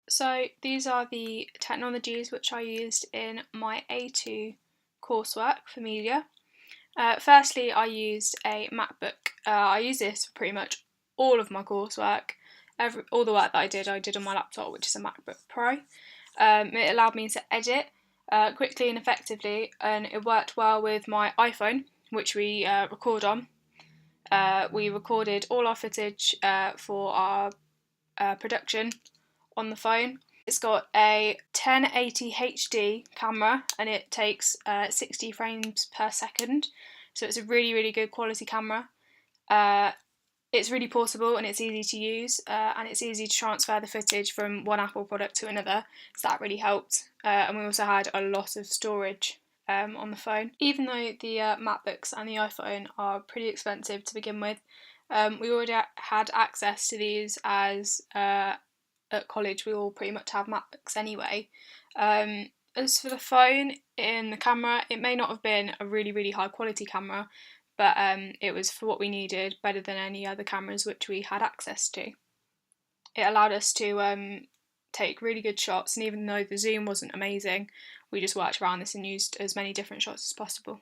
So these are the technologies which I used in my A2 coursework for media. Firstly, I used a MacBook. I use this for pretty much all of my coursework. All the work that I did on my laptop, which is a MacBook Pro. It allowed me to edit quickly and effectively, and it worked well with my iPhone, which we record on. We recorded all our footage for our production on the phone. It's got a 1080 HD camera and it takes 60 frames per second, so it's a really good quality camera. It's really portable and it's easy to use, and it's easy to transfer the footage from one Apple product to another, so that really helped. And we also had a lot of storage on the phone. Even though the MacBooks and the iPhone are pretty expensive to begin with, we already had access to these as at college we all pretty much have MacBooks anyway. As for the phone, in the camera, it may not have been a really high quality camera, but it was for what we needed, better than any other cameras which we had access to. It allowed us to take really good shots, and even though the zoom wasn't amazing, we just worked around this and used as many different shots as possible.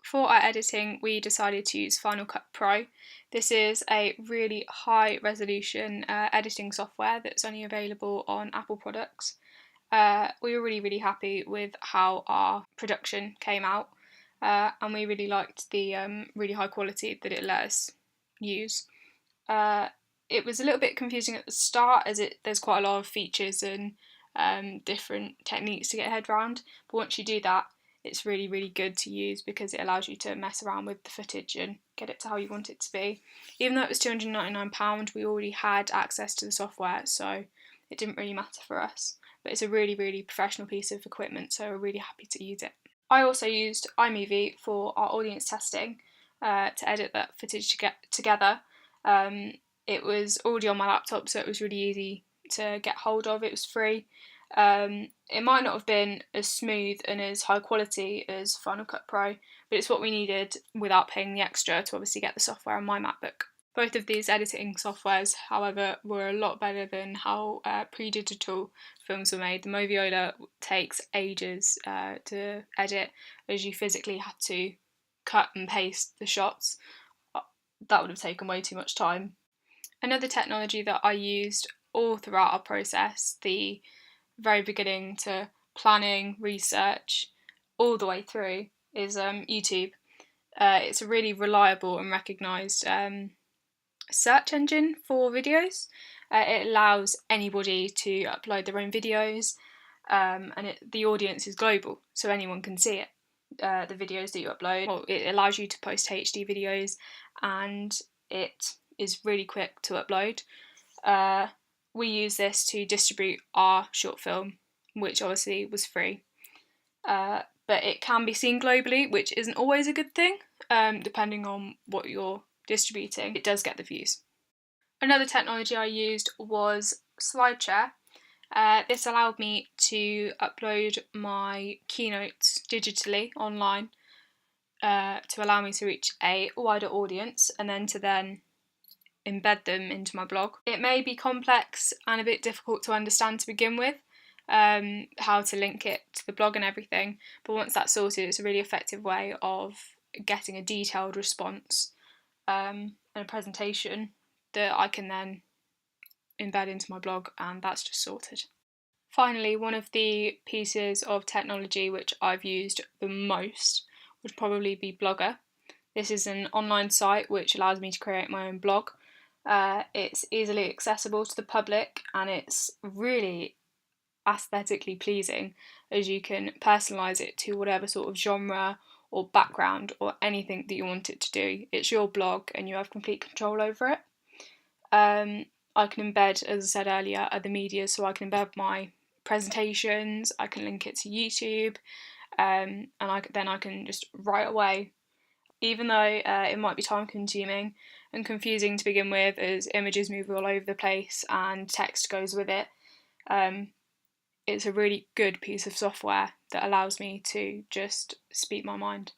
For our editing, we decided to use Final Cut Pro. This is a really high resolution editing software that's only available on Apple products. We were really happy with how our production came out, and we really liked the really high quality that it let us use. It was a little bit confusing at the start, as there's quite a lot of features and different techniques to get your head around, but once you do that, it's really good to use because it allows you to mess around with the footage and get it to how you want it to be. Even though it was £299, we already had access to the software, so it didn't really matter for us. But it's a really professional piece of equipment, so we're really happy to use it. I also used iMovie for our audience testing to edit that footage to get together. It was already on my laptop, so it was really easy to get hold of. It was free. It might not have been as smooth and as high quality as Final Cut Pro, but it's what we needed without paying the extra to obviously get the software on my MacBook. Both of these editing softwares, however, were a lot better than how pre-digital films were made. The Moviola takes ages to edit, as you physically had to cut and paste the shots. That would have taken way too much time. Another technology that I used all throughout our process, the very beginning to planning, research, all the way through, is YouTube. It's a really reliable and recognised search engine for videos. It allows anybody to upload their own videos, and the audience is global, so anyone can see it. The videos that you upload, well, it allows you to post HD videos, and it is really quick to upload. We use this to distribute our short film, which obviously was free. But it can be seen globally, which isn't always a good thing, depending on what you're distributing. It does get the views. Another technology I used was SlideShare. This allowed me to upload my keynotes digitally online to allow me to reach a wider audience, and then embed them into my blog. It may be complex and a bit difficult to understand to begin with, how to link it to the blog and everything, but once that's sorted, it's a really effective way of getting a detailed response and a presentation that I can then embed into my blog, and that's just sorted. Finally, one of the pieces of technology which I've used the most would probably be Blogger. This is an online site which allows me to create my own blog. It's easily accessible to the public, and it's really aesthetically pleasing, as you can personalise it to whatever sort of genre or background or anything that you want it to do. It's your blog and you have complete control over it. I can embed, as I said earlier, other media, so I can embed my presentations, I can link it to YouTube, and then I can just right away. Even though it might be time consuming and confusing to begin with, as images move all over the place and text goes with it, it's a really good piece of software that allows me to just speak my mind.